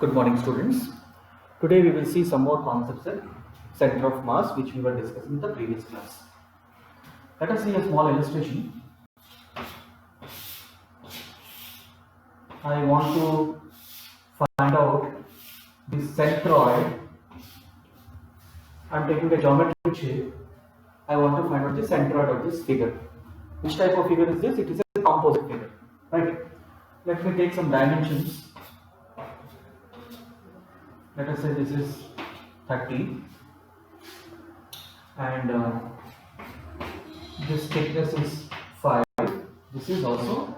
Good morning, students. Today we will see some more concepts in center of mass which we were discussing in the previous class. Let us see a small illustration. I want to find out the centroid. I am taking a geometric shape. I want to find out the centroid of this figure. Which type of figure is this? It is a composite figure, right? Let me take some dimensions. Let us say this is 30 and this thickness is 5. This is also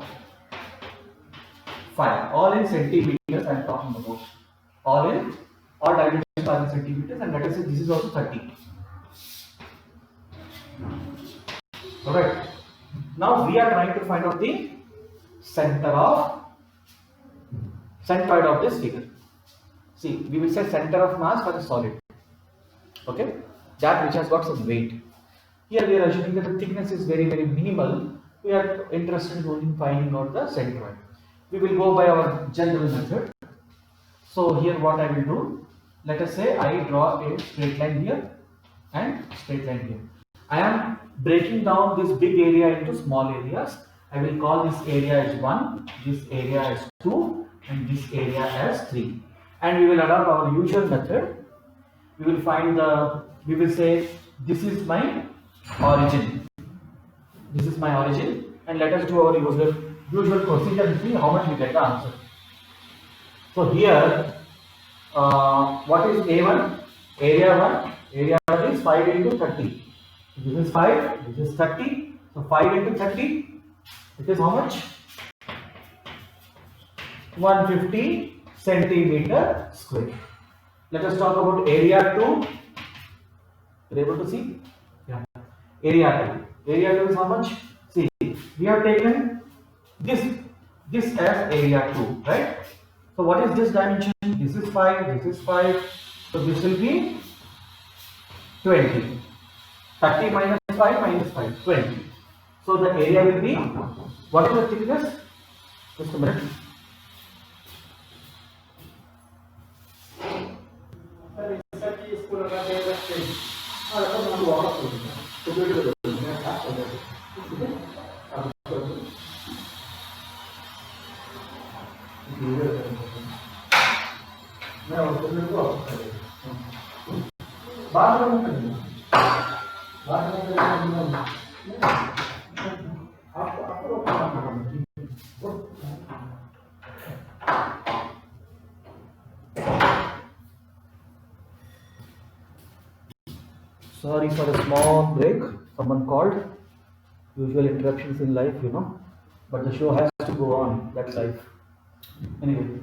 5. All in centimeters I am talking about. All dimensions are in centimeters, and let us say this is also 30. Alright. Now we are trying to find out the centroid of this figure. See, we will say center of mass for a solid. Okay, that which has got some weight. Here we are assuming that the thickness is very minimal. We are interested in finding out the centroid. We will go by our general method. So here what I will do, let us say I draw a straight line here and straight line here. I am breaking down this big area into small areas. I will call this area as 1, this area as 2, and this area as 3. And we will adopt our usual method. We will say this is my origin. This is my origin, and let us do our usual procedure and see how much we get the answer. So here, what is A1? Area 1 is 5 into 30. This is 5, this is 30. So 5 into 30, it is how much? 150 centimeter square. Let us talk about area 2. You're able to see? Yeah. Area 2. Area 2 is how much? See, we have taken this as area 2, right? So what is this dimension? This is 5, this is 5. So this will be 20. 30 minus 5 minus 5, 20. So the area will be, what is the thickness? Just a minute. Sorry for a small break. Someone called. Usual interruptions in life, you know. But the show has to go on. That's life. Anyway.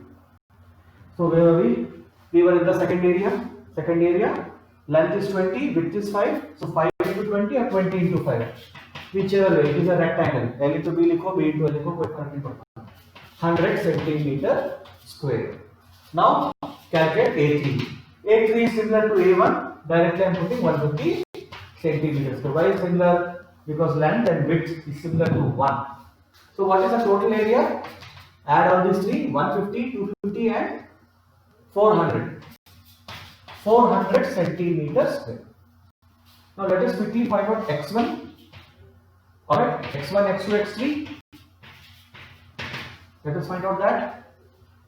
So where were we? We were in the second area. Second area. Length is 20, width is 5. So 5 into 20 or 20 into 5. Whichever way, it is a rectangle. L into B likho, B into L likho, 100 centimeter square. Now calculate A3. A3 is similar to A1. Directly I am putting 150 centimeters. So why is similar? Because length and width is similar to 1. So what is the total area? Add all these three, 150, 250 and 400. 400 centimeters square. Now let us quickly find out x1. Alright, x1, x2, x3. Let us find out that.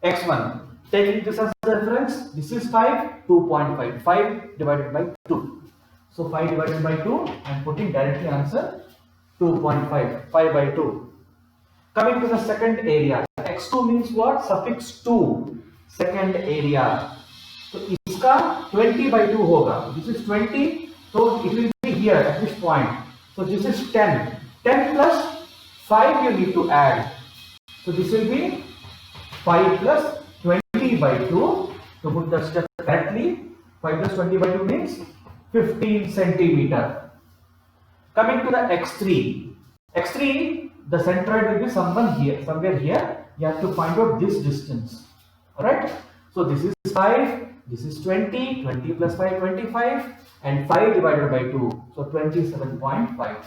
x1. Taking this as a reference, this is 5, 2.5. 5 divided by 2. So 5 divided by 2, I am putting directly answer 2.5. 5 by 2. Coming to the second area. x2 means what? Suffix 2. Second area. So iska 20 by 2 hoga. This is 20. So it will be here at this point. So this is 10. 10 plus 5 you need to add. So this will be 5 plus 20 by 2. To put the step correctly, 5 plus 20 by 2 means 15 centimeter. Coming to the x3. x3, the centroid will be somewhere here. You have to find out this distance. Alright. So this is 5, this is 20, 20 plus 5, 25, and 5 divided by 2. So 27.5.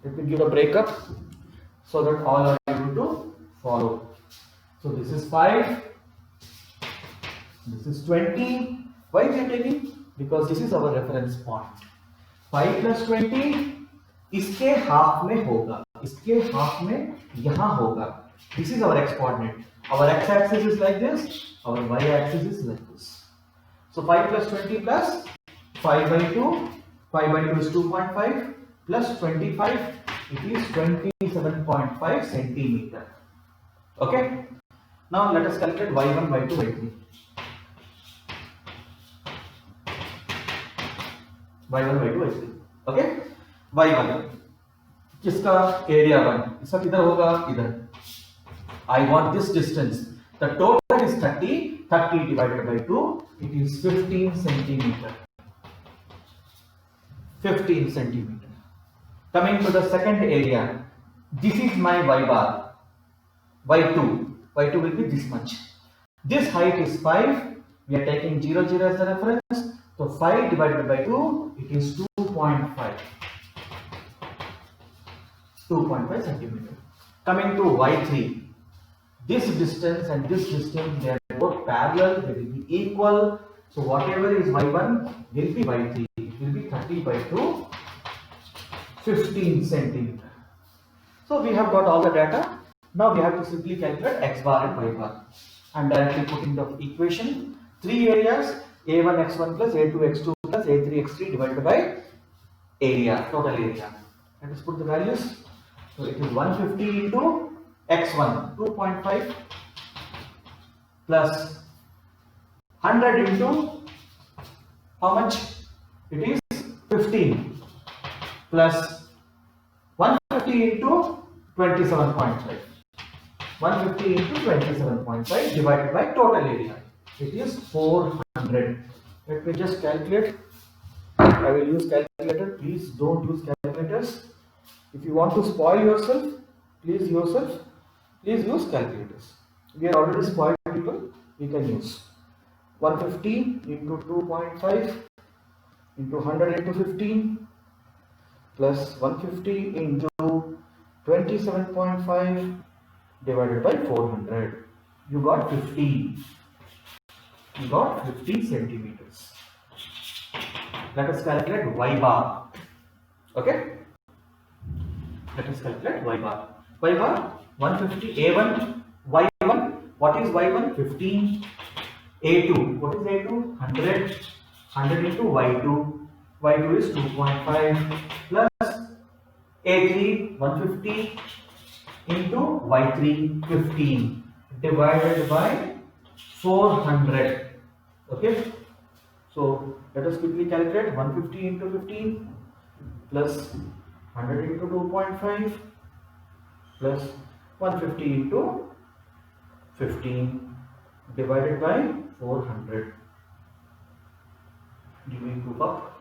Let me give a breakup so that all are able to follow. So So this is 5, this is 20. Why we are taking? Because this is our reference point. 5 plus 20 इसके half में होगा, इसके half में यहाँ होगा. This is our x coordinate. Our x axis is like this, our y axis is like this. So 5 plus 20 plus 5 by 2, 5 by 2 is 2.5 plus 25, it is 27.5 centimeter. Okay. Now let us calculate y1, y2, y3. y1, y2, y3. Okay. y1 किसका area 1, इसका किधर होगा, इधर. I want this distance. The total is 30. 30 divided by 2, it is 15 centimeter. 15 centimeter. Coming to the second area, this is my y bar. y2. y2 will be this much. This height is 5. We are taking 0, 0 as the reference. So 5 divided by 2, it is 2.5. 2.5 centimeter. Coming to y3. This distance and this distance, they are both parallel, they will be equal. So whatever is y1 will be y3. It will be 30 by 2, 15 centimeter. So we have got all the data. Now we have to simply calculate x bar and y bar. I am directly putting the equation. 3 areas, a1 x1 plus a2 x2 plus a3 x3 divided by area, total area. Let us put the values. So it is 150 into x1 2.5 plus 100 into how much? It is 15 plus 150 into 27.5. 150 into 27.5 divided by total area. It is 400. Let me just calculate. I will use calculator. Please don't use calculators. If you want to spoil yourself, please use calculators. We are already spoiled people. We can use 150 into 2.5 into 100 into 15 plus 150 into 27.5 divided by 400. You got 15. You got 15 centimeters. Let us calculate y bar. Okay. Let us calculate y bar. Y bar 150 a1 y1. What is y1? 15. a2. What is a2? 100. 100 into y2. y2 is 2.5 plus a3 150 into y3 15 divided by 400. Okay. So let us quickly calculate 150 into 15 plus 100 into 2.5 plus 150 into 15 divided by 400. Give me proof up.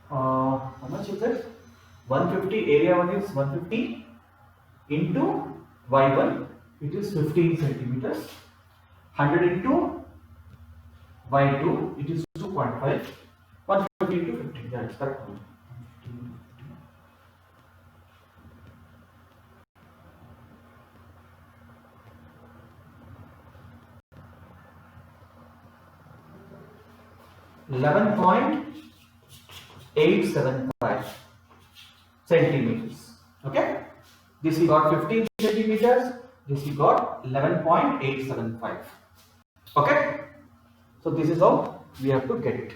How much is it? 150, area 1 is 150 into y1, it is 15 centimeters. 100 into y2, it is 2.5. 150 into 15, yeah, it's correct. 11.875 centimeters. Okay, this we got 15 centimeters, this we got 11.875. Okay, so this is how we have to get it.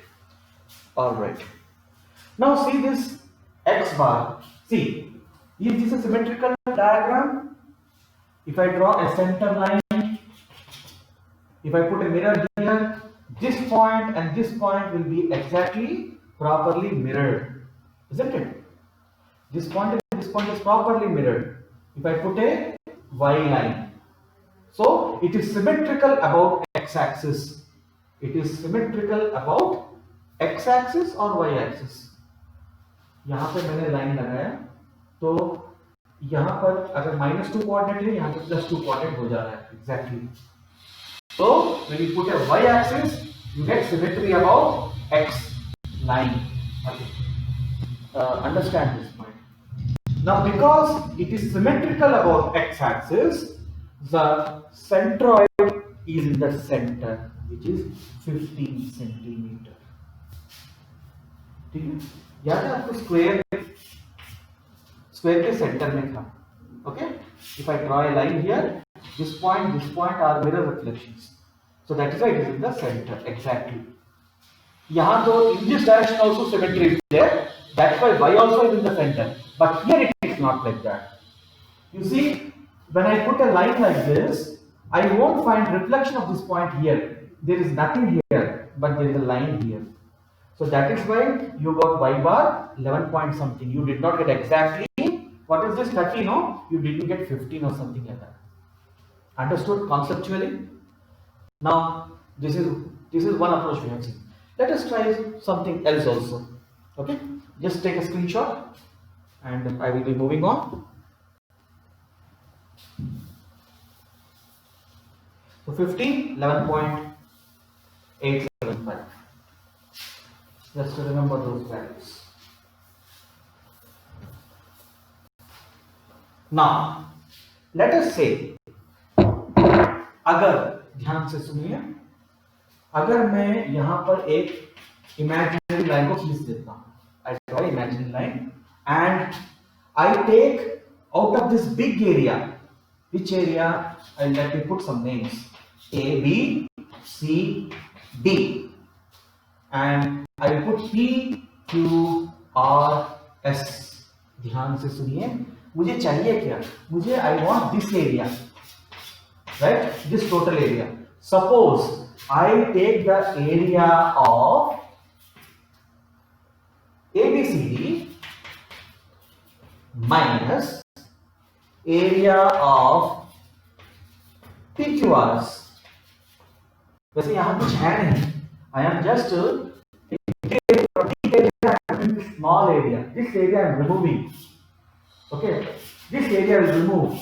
All right, now see this x bar. See, is this a symmetrical diagram? If I draw a center line, if I put a mirror here, this point and this point will be exactly properly mirrored, isn't it? This point and this point is properly mirrored. If I put a y line, so it is symmetrical about x-axis. It is symmetrical about x-axis or y-axis. यहाँ पे मैंने line लगाया, तो यहाँ पर अगर -2 coordinate है, यहाँ पे +2 कोऑर्डिनेट हो जा रहा है exactly. So when you put a y-axis, you get symmetry about x line. Okay. Understand this point. Now because it is symmetrical about x-axis, the centroid is in the center, which is 15 centimeter. ठीक है? याद है आपको square के centre में था. Okay? If I draw a line here, this point are mirror reflections. So that is why it is in the center exactly. यहाँ तो in this direction also symmetry is there. That's why y also is in the center. But here it is not like that. You see, when I put a line like this, I won't find reflection of this point here. There is nothing here, but there is a line here. So that is why you got y bar 11 point something. You did not get exactly. What is this 30? No, you didn't get 15 or something like that. Understood conceptually? Now this is one approach we have seen. Let us try something else also. Okay, just take a screenshot and I will be moving on. So 15, 11.875. Just to remember those values. Now let us say, अगर ध्यान से सुनिए, अगर मैं यहां पर एक imaginary line को खींच देता हूं, I draw imaginary line and I take out of this big area, which area? I'll let me put some names, A, B, C, D, and I will put P, Q, R, S. ध्यान से सुनिए, मुझे चाहिए क्या? मुझे I want this area, right? This total area. Suppose I take the area of ABCD minus area of PQRS. वैसे यहाँ कुछ है नहीं. I am just small area. This area I am removing. Okay, this area is removed.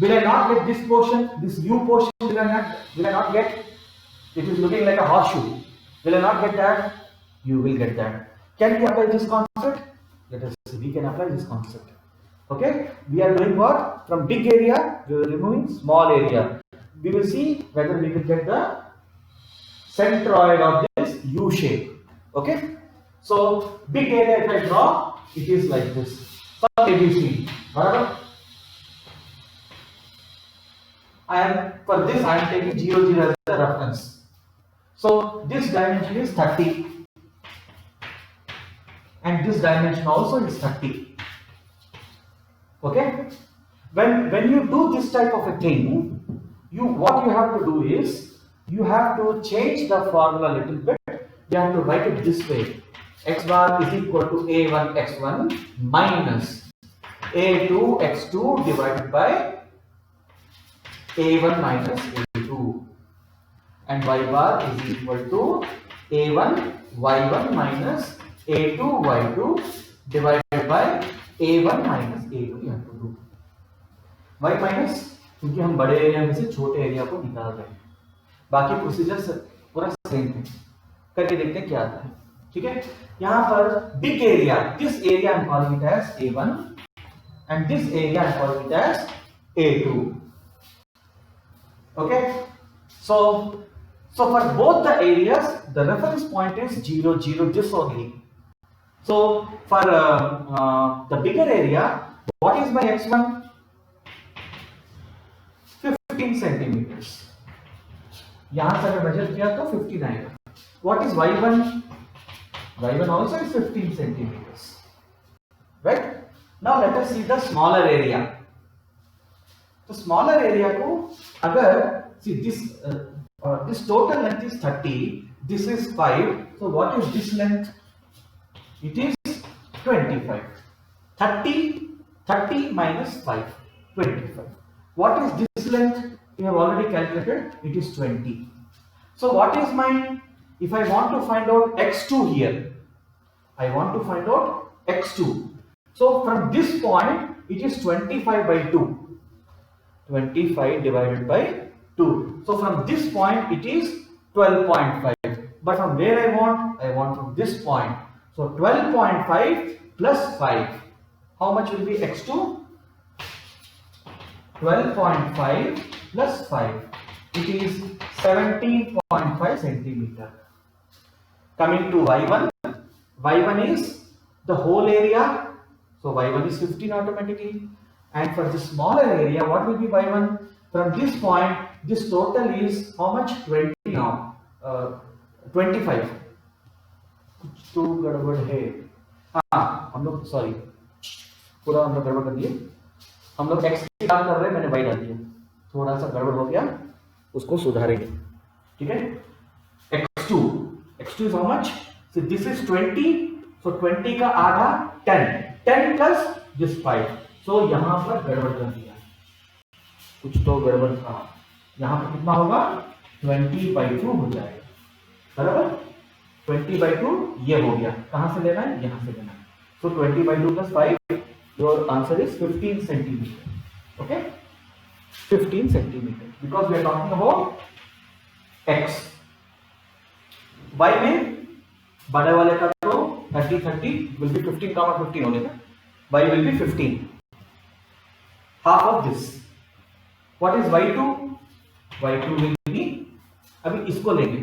Will I not get this portion? This U portion will I not get? It is looking like a horseshoe. Will I not get that? You will get that. Can we apply this concept? Let us see. We can apply this concept. Okay, we are doing what? From big area, we are removing small area. We will see whether we will get the centroid of this U shape. Okay, so big area if I draw, it is like this. Some ABC. Barabar? For this I am taking 0, 0 as the reference. So this dimension is 30 and this dimension also is 30. Okay, when you do this type of a thing, what you have to do is you have to change the formula a little bit. You have to write it this way: x bar is equal to a1 x1 minus a2 x2 divided by a1 minus a2, and y bar is equal to a1 y1 minus a2 y2 divided by a1 minus a2. You have to do y minus, क्योंकि हम बड़े area में से छोटे area को निकाल रहे हैं. बाकी प्रोसीजर पूरा सेम है. करके देखते हैं क्या आता है. ठीक है, यहाँ पर big area, this area I am calling it as a1 and this area I am calling it as a2. Okay, so for both the areas the reference point is 0, 0, this only. So for the bigger area, what is my x1? 15 centimeters. यहाँ से अगर major किया तो 15 आएगा. What is y1? y1 also is 15 centimeters. Right? Now let us see the smaller area. तो smaller area को अगर see this total length is 30, this is 5. So what is this length? It is 25. 30 minus 5, 25. What is this length? We have already calculated. It is 20. So what is my, if I want to find out x2 here, I want to find out x2. So from this point, it is 25 by 2. 25 divided by 2. So from this point, it is 12.5. But from where I want from this point. So 12.5 plus 5. how much will be x2? 12.5 plus 5. It is 17.5 centimeter. Coming to y1. Y1 is the whole area. So y1 is 15 automatically. And for the smaller area, what will be y1? From this point, this total is how much? 20 now. 25. कुछ तो गड़बड़ है. हाँ, हम लोग sorry पूरा हम लोग गड़बड़ कर दिए. हम लोग x की बात कर रहे हैं, मैंने y डाल दिया. थोड़ा सा गड़बड़ हो गया, उसको सुधारेंगे. ठीक है. x2 is how much? So this is 20. So 20 का आधा 10 plus this 5. So यहाँ पर गड़बड़ कर दिया. कुछ तो गड़बड़ था. यहाँ पर कितना होगा? 20/2 हो जाएगा. बराबर. 20/2 ये हो गया. कहाँ से लेना है? यहाँ से लेना है. So 20/2 plus 5. Your answer is 15 centimeter. Okay? 15 centimeter. Because we are talking about x. y में बड़े वाले का तो 30 will be 15 comma 15 हो जाएगा. y will be 15. Half of this. What is y2? y2 will be, अभी इसको लेंगे.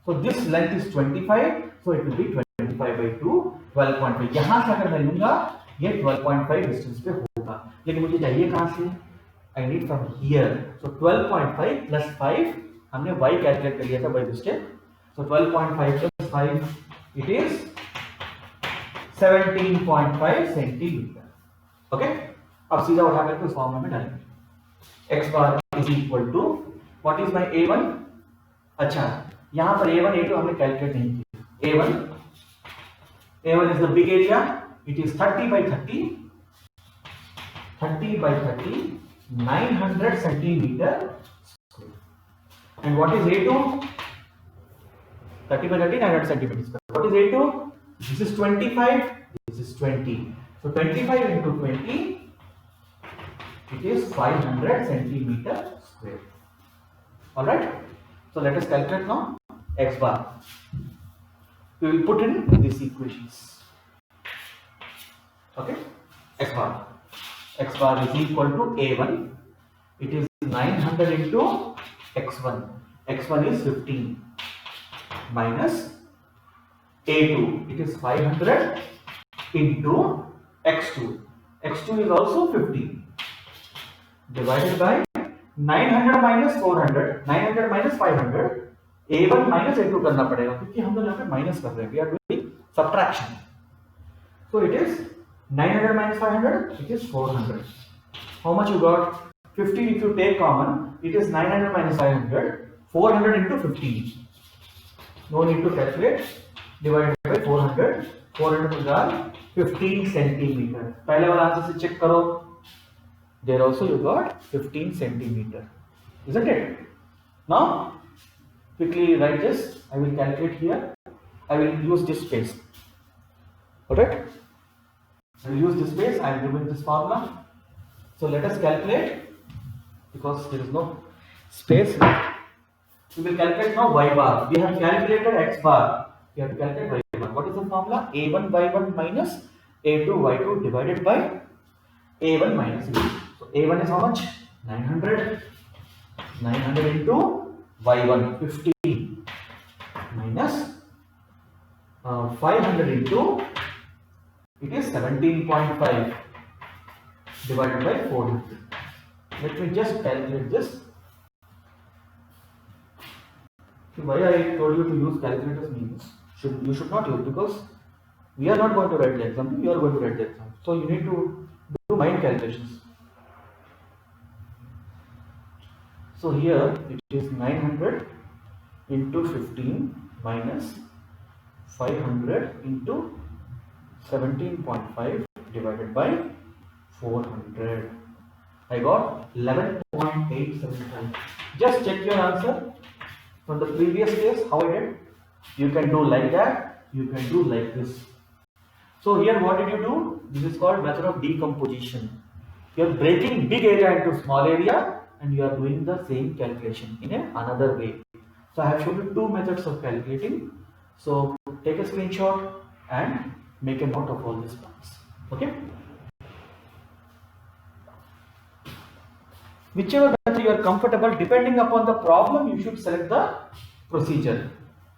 So this length is 25. So it will be 25/2, 12.5. यहाँ से अगर मैं लूंगा ये 12.5 डिस्टेंस पे होगा. लेकिन मुझे चाहिए कहाँ से? I need from here. So 12.5 plus 5 हमने y कैलकुलेट कर लिया था by this step. So 12.5 plus 5, it is 17.5 centimeter. Okay? अब सीधा उठा करके उस फॉर्मूला में डालेंगे. x bar is equal to, what is my a1? अच्छा, यहाँ पर a1 a2 हमने कैलकुलेट नहीं किया. a1 is the big area. It is 30/30. 30/30, 900 centimeter square. And what is a2? 30/30, 900 centimeters square. What is a2? This is 25. This is 20. So 25 into 20, it is 500 centimeter square. All right. So let us calculate now x bar. We will put in these equations. Okay. X bar is equal to a1. It is 900 into x1. x1 is 15 minus a2. It is 500 into x2. x2 is also 15 divided by 900 minus 400. 900 minus 500. a1 minus a2 करना पड़ेगा क्योंकि हम लोग यहाँ पे minus कर रहे हैं. We are doing subtraction. So it is 900 minus 500. It is 400. How much you got? 15 if you take common. It is 900 minus 500. 400 into 15. No need to calculate. Divided by 400. 400 is 15 centimeter. पहले वाला answer से check करो. There also you got 15 centimeter. Isn't it? Now quickly write this. I will calculate here. I will use this space. Alright? I will use this space. I am giving this formula. So let us calculate because there is no space left. We will calculate now y bar. We have calculated x bar. We have to calculate y bar. What is the formula? a1 y1 minus a2 y2 divided by a1 minus a2. So a1 is how much? 900. 900 into y1 15 minus 500 into, it is 17.5 divided by 400. Let me just calculate this. Why I told you to use calculators means you should not use, because we are not going to write the example, you are going to write the example. So you need to do mind calculations. So here it is 900 into 15 minus 500 into 17.5 divided by 400. I got 11.875. Just check your answer from the previous case how I did. You can do like that, you can do like this. So here what did you do? This is called method of decomposition. You are breaking big area into small area and you are doing the same calculation in another way. So I have shown you two methods of calculating. So take a screenshot and make a note of all these points. Okay. Whichever method you are comfortable, depending upon the problem, you should select the procedure.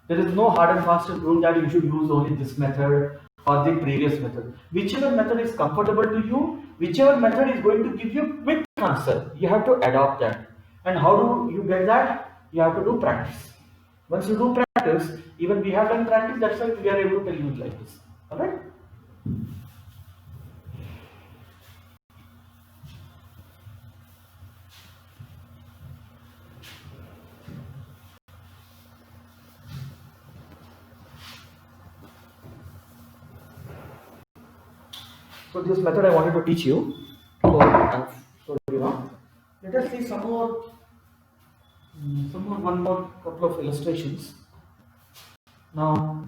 There is no hard and fast rule that you should use only this method or the previous method. Whichever method is comfortable to you, whichever method is going to give you quick answer, you have to adopt that. And how do you get that? You have to do practice. Once you do practice, even we have done practice, that's why we are able to tell you like this. Alright? So this method I wanted to teach you. So let us see one more couple of illustrations. Now,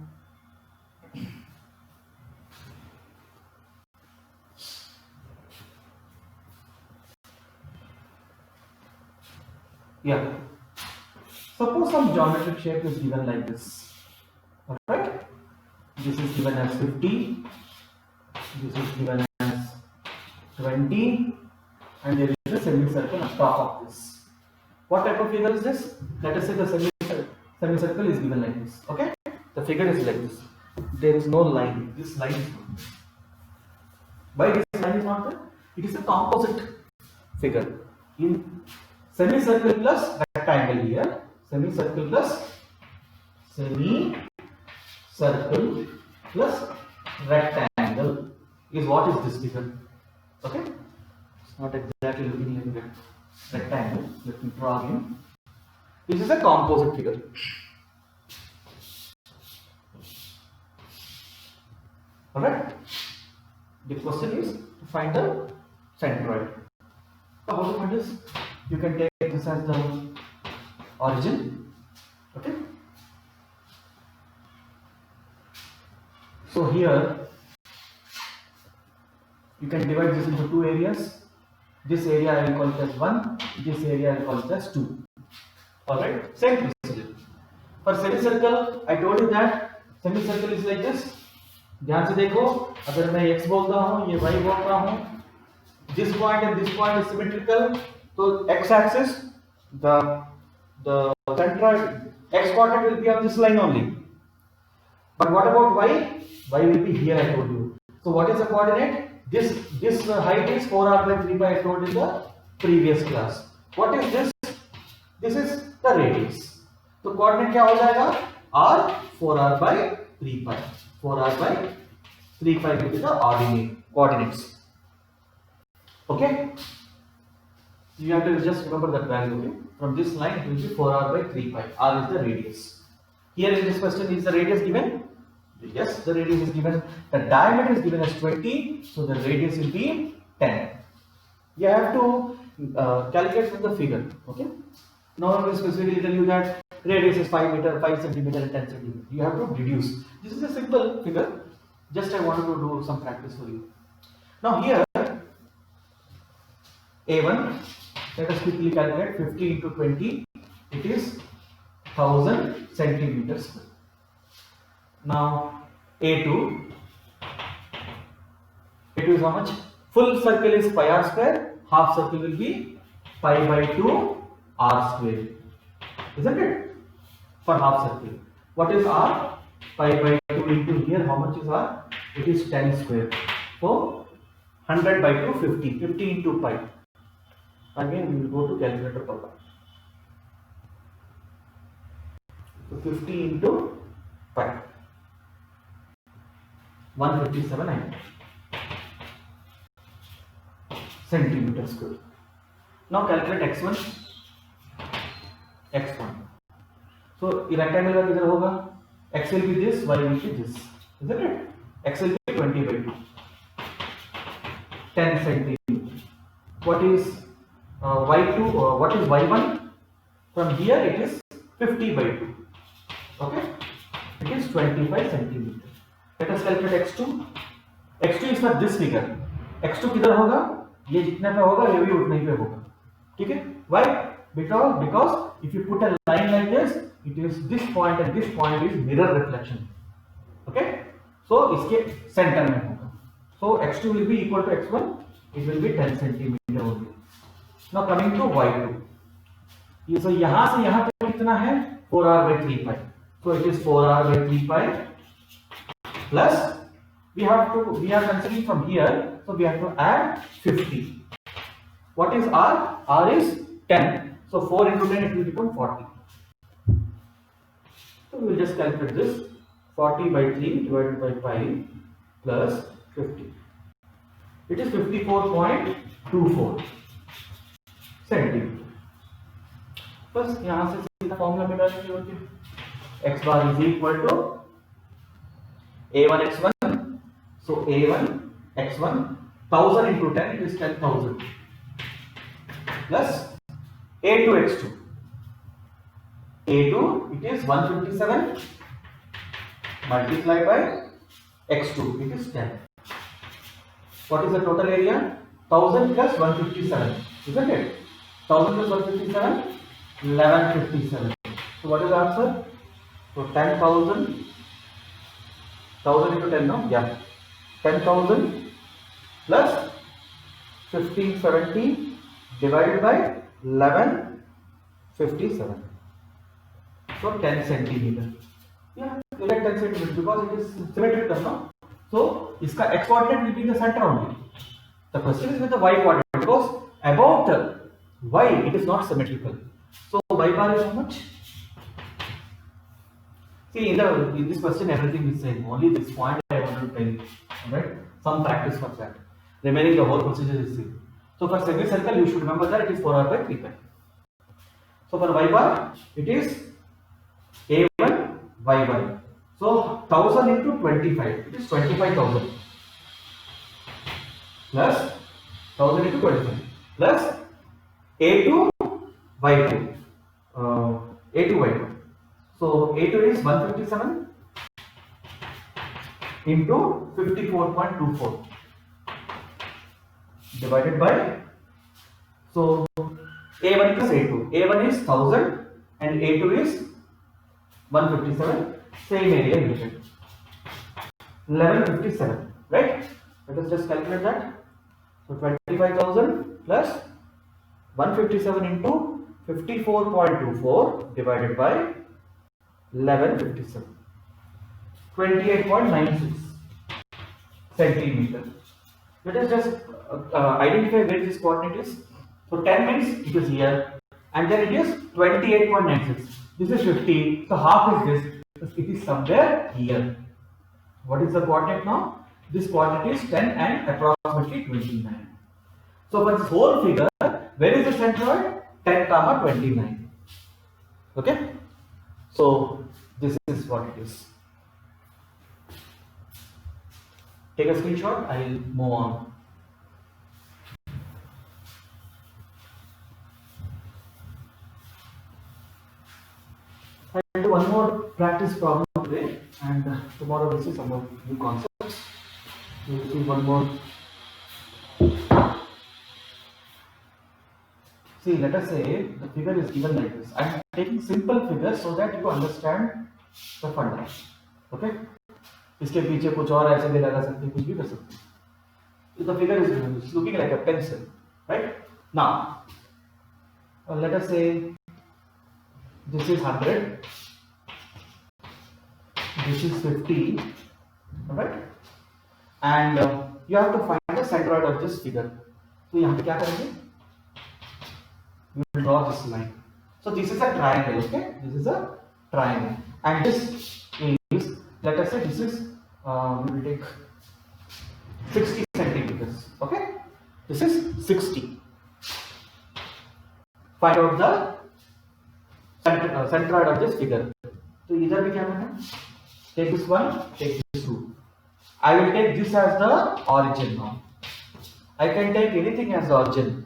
yeah. Suppose some geometric shape is given like this. Alright? This is given as 50. This is given as 20, and there is a semicircle on top of this. What type of figure is this? Let us say the semicircle is given like this. Okay? The figure is like this. There is no line. This line is not there. Why this line is not there? It is a composite figure. In semicircle plus rectangle here. Semicircle plus rectangle is what is this figure. Okay? It's not exactly looking like a rectangle. Let me draw again. This is a composite figure. Alright? The question is to find the centroid. So how to find this? You can take this as the origin. Okay? So here you can divide this into two areas. This area I will call it as 1, this area I will call it as 2. Alright, same procedure. For semicircle, I told you that semicircle is like this. ध्यान से देखो, अगर मैं x बोलता हूँ, ये y बोल रहा हूँ, this point and this point is symmetrical, तो x axis, the centroid, x coordinate will be on this line only. But what about y? Y will be here, I told you. So what is the coordinate? This height is 4r by 3 pi, I told in the previous class. What is this? This is the radius. So coordinate क्या हो जाएगा? R 4r by 3 pi. 4r by 3 pi will be the coordinates. Okay? You have to just remember that value. Okay? From this line it will be 4r by 3 pi. R is the radius. Here in this question, is the radius given? Yes, the radius is given. The diameter is given as 20, so the radius will be 10. You have to calculate from the figure. Okay. Now I will specifically tell you that radius is 5 meter, 5 centimeter, and 10 centimeter. You have to reduce. This is a simple figure. Just I wanted to do some practice for you. Now here, A1. Let us quickly calculate 50 into 20. It is 1000 centimeters square. Now A2 is how much? Full circle is pi r square, half circle will be pi by 2 r square, isn't it? For half circle. What is r? Pi by 2 into here, how much is r? It is 10 square. So 100 by 2, 50. 50 into pi. Again we will go to calculator power. So 50 into pi. 157 centimeter square. Now calculate x1. So rectangle का किधर होगा? X will be this, y will be this, isn't it? X will be 20 by 2, 10 centimeter. What is y2? What is y1? From here it is 50 by 2. Okay, it is 25 centimeter. Let us calculate x2. x2 is for this figure. x2 किधर होगा? ये जितने पे होगा ये भी उतने पे होगा. ठीक है? Why? Because if you put a line like this, it is this point and this point is mirror reflection. Okay? So इसके center में होगा. So x2 will be equal to x1. It will be 10 centimeter only. Now coming to y2. ये so यहां से यहां तक कितना है 4r by 3 pi. So it is 4r by 3 pi plus we are considering from here, so we have to add 50. What is r? R is 10. So 4 into 10 it will become 40. So we will just calculate this. 40 by 3 divided by pi plus 50. It is 54.24 centimeter. बस यहाँ से सीधा formula में डालेंगे और क्या x bar is equal to a1 x1. So a1 x1 1000 into 10 it is 10,000 plus a2 x2. a2 it is 157 multiplied by x2 it is 10. What is the total area? 1000 plus 157, isn't it? 1000 plus 157, 1157. So what is the answer? So 10,000, 1000 into 10, no? Yeah. 10,000 plus 1570 divided by 1157. So 10 centimeter. Yeah, you get 10 centimeter because it is symmetrical, no? So इसका x coordinate will be in the center only. The question is with the y coordinate because about y it is not symmetrical. So y bar is how much? See in this question everything is same. Only this point I want to tell you. Alright? Some practice for that. Remaining the whole procedure is same. So for semicircle you should remember that it is 4r by 3 pi. So for y bar it is a1 y1. So 1000 into 25, it is 25,000 plus 1000 into 25 plus a2 y2, a2 y2. So a2 is 157 into 54.24 divided by, so a1 plus a2. a1 is 1000 and a2 is 157. Same area you get 1157, right? Let us just calculate that. So 25,000 plus 157 into 54.24 divided by 1157, 28.96 centimeter. Let us just identify where this coordinate is. So 10 means it is here, and then it is 28.96. This is 50, so half is this. It is somewhere here. What is the coordinate now? This coordinate is 10 and approximately 29. So for this whole figure, where is the centroid? 10, 29. Okay? So this is what it is. Take a screenshot. I will move on. I'll do one more practice problem today, and tomorrow we'll see some more new concepts. We'll see one more. See, let us say the figure is given like this. I'm taking simple figures so that you understand the funda. Okay? इसके पीछे कुछ और ऐसे भी लगा सकते हैं, कुछ भी कर सकते हैं. So the figure is looking like a pencil, right? Now, let us say this is 100, this is 50, alright? And you have to find the centroid of this figure. So यहाँ पे क्या करेंगे? We will draw this line. So this is a triangle, okay? This is a triangle, and this is, let us say this is we will take 60 centimeters, okay? This is 60. Find out the centroid of this figure. So इधर भी क्या करना है? Take this one, take this two. I will take this as the origin now. I can take anything as the origin.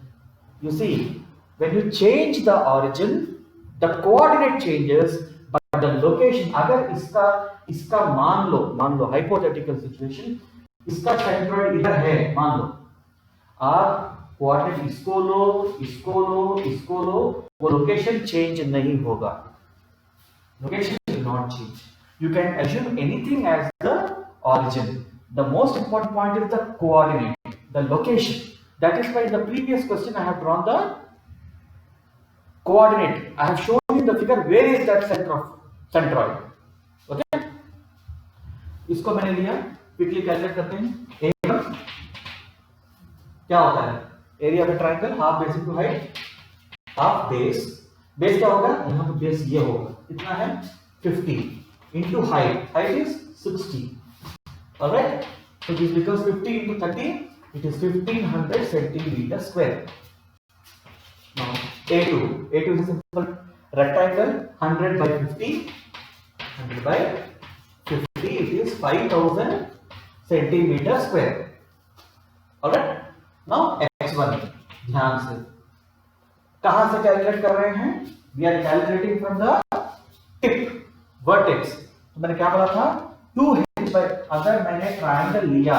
You see, when you change the origin, the coordinate changes, but the location. अगर इसका मान लो hypothetical situation, इसका centroid इधर है, मान लो. आप coordinate इसको लो, वो location change नहीं होगा. Location will not change. You can assume anything as the origin. The most important point is the coordinate, the location. That is why in the previous question I have drawn the coordinate. I have shown you in the figure where is that centroid. Okay, इसको मैंने लिया, quickly calculate करते हैं। A1 क्या होता है? Area of triangle half base into height, half base. Base क्या होगा? यहाँ पे बेस ये होगा, कितना है? 50 into height, height is 60। Alright, so this becomes 50 into 30, it is 1500 centimeter square. Now A2 is a simple rectangle, 100 by 50, 100 by 50, it is 5000 centimeter square. Alright, now x1, ध्यान से कहां से कैलकुलेट कर रहे हैं? We are calculating from the tip, vertex. तो मैंने क्या बोला था? 2h by, अगर मैंने ट्रायंगल लिया,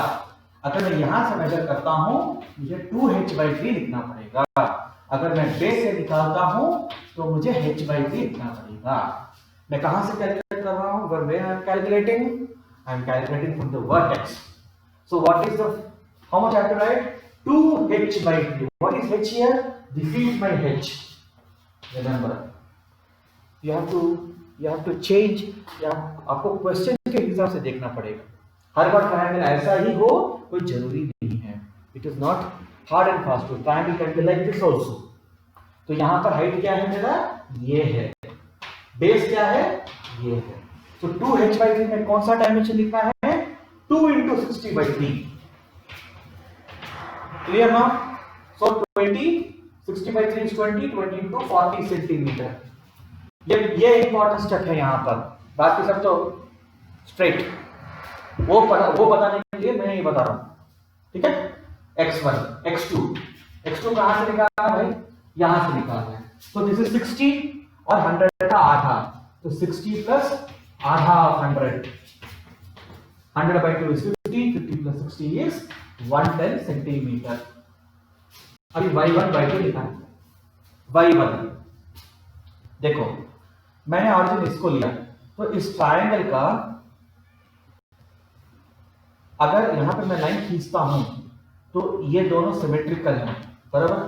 अगर मैं यहां से मेजर करता हूं, मुझे 2h/3 लिखना पड़ेगा। अगर मैं बेस से निकालता हूं तो मुझे h/3 लिखना पड़ेगा। मैं कहां से कैलकुलेट कर रहा हूं? where I am calculating? I am calculating from the vertex. So what is the, how much I have to write? 2h/3. What is h here? This is my h. Remember, you have to change, या आपको question के हिसाब से देखना पड़ेगा। हर बार triangle ऐसा ही हो कोई जरूरी नहीं है। It is not hard and fast to triangle can be like this also. तो यहाँ पर हाइट क्या है मेरा? ये है। बेस क्या है? ये है। तो 2h/3 में कौन सा डायमेंशन लिखना है? 2 into 60/3। क्लियर ना? सो 20, 60/3 is 20, 20 into 40 सेंटीमीटर। ये इंपॉर्टेंट स्टेप है यहाँ पर। बाकी सब तो स्ट्रेट, वो बताने के लिए मैं ये बता रहा हूं। ठीक है, x1, x2 कहां से निकालना भाई? यहां से निकालना है। तो दिस इज 60 और 100 का आधा, तो 60 प्लस आधा of 100, 100/2 is 50, 50 plus 60 is 110 centimetre. अभी y1/2 लिखा है। y1 देखो, मैंने ऑरिजिन इसको लिया, तो इस ट्रायंगल का अगर यहां पे मैं लाइन खींचता हूं तो ये दोनों सिमेट्रिकल हैं, बराबर?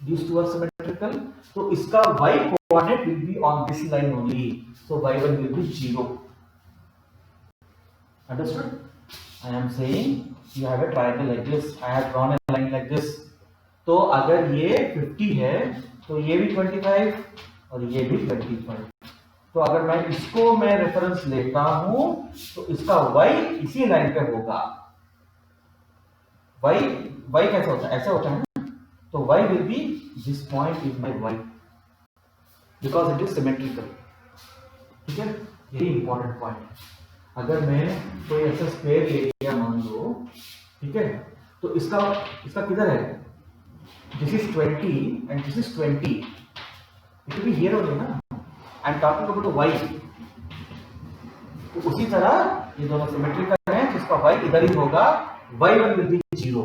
These two are symmetrical, तो इसका y coordinate will be on this line only, so y1 will be 0. Understood? I am saying you have a triangle like this, I have drawn a line like this. तो अगर ये 50 है तो ये भी 25 और ये भी 25। तो अगर मैं रेफरेंस लेता हूं तो इसका y इसी लाइन पे होगा। y कैसे होता है? ऐसे होता है ना? तो y will be, this point is my y because it is symmetrical। ठीक है, यही इंपॉर्टेंट पॉइंट है। अगर मैं कोई ऐसा स्क्वायर ले लिया मान लो, ठीक है, तो इसका किधर है? This is 20 and this is 20, it will be here only ना। I am talking about y। तो उसी तरह ये दोनों सिमेट्रिकल हैं, जिसका y इधर ही होगा, y1 will be 0।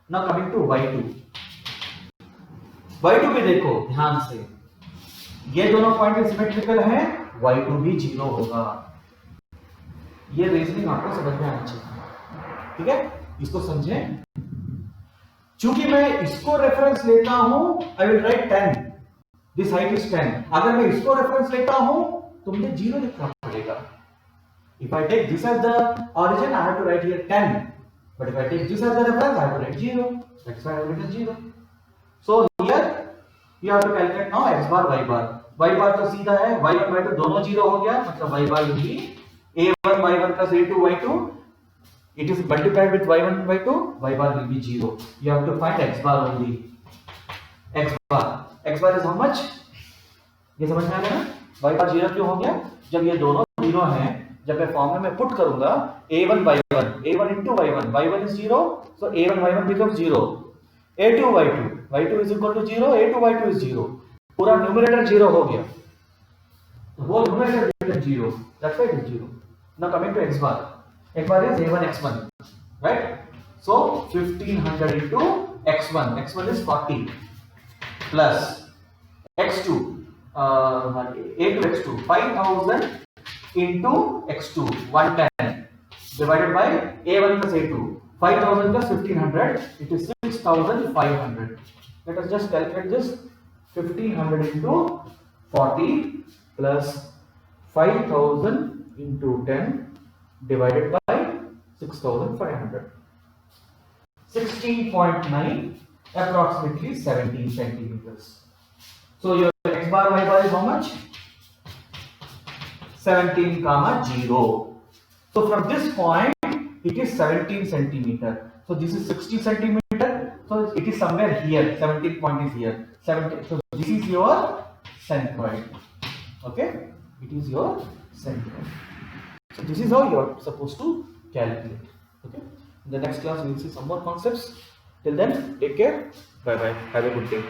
Now coming to y2 भी देखो ध्यान से, ये दोनों पॉइंट सिमेट्रिकल हैं, y2 भी 0 होगा। ये रीजनिंग आपको समझ में आना चाहिए। ठीक है, इसको समझें। चूंकि मैं इसको रेफरेंस लेता हूं, I will write 10, this height is 10। अगर मैं इसको रेफरेंस लेता हूं तो मुझे 0 लिखना पड़ेगा। If I take this as the origin, I have to write here 10. But if I take this as the reference, I have to write 0. That's why I have written 0. So here you have to calculate now x bar, y bar. Y bar तो सीधा है, y1/2 दोनों 0 हो गया, मतलब y bar will be a1 y1 plus a2 y2. It is multiplied with y1/2, y bar will be 0. You have to find x bar only. X bar is how much? ये समझ में आ गया ना? y bar 0 क्यों हो गया? जब ये दोनों 0 हैं, जब मैं फॉर्मूला में पुट करूंगा a1 y1, a1 into y1, y1 is 0, so a1 y1 becomes 0, a2 y2, y2 is equal to 0, a2 y2 is 0, पूरा न्यूमरेटर 0 हो गया, the whole numerator becomes 0, that's why it is 0. Now coming to x bar is a1 x1, right? So 1500 into x1 is 40 plus x2 a2 x2 5000 into x2 110 divided by a1 plus a2, 5000 plus 1500, it is 6500. Let us just calculate this. 1500 into 40 plus 5000 into 10 divided by 6500. 16.9, approximately 17 centimeters. So your x bar y bar is how much? 17 comma 0. So from this point it is 17 centimeter. So this is 60 centimeter. So it is somewhere here. 17 point is here. 17. So this is your centroid. Okay, it is your centroid. So this is how you are supposed to calculate. Okay. In the next class we will see some more concepts. Till then, take care. Bye bye. Have a good day.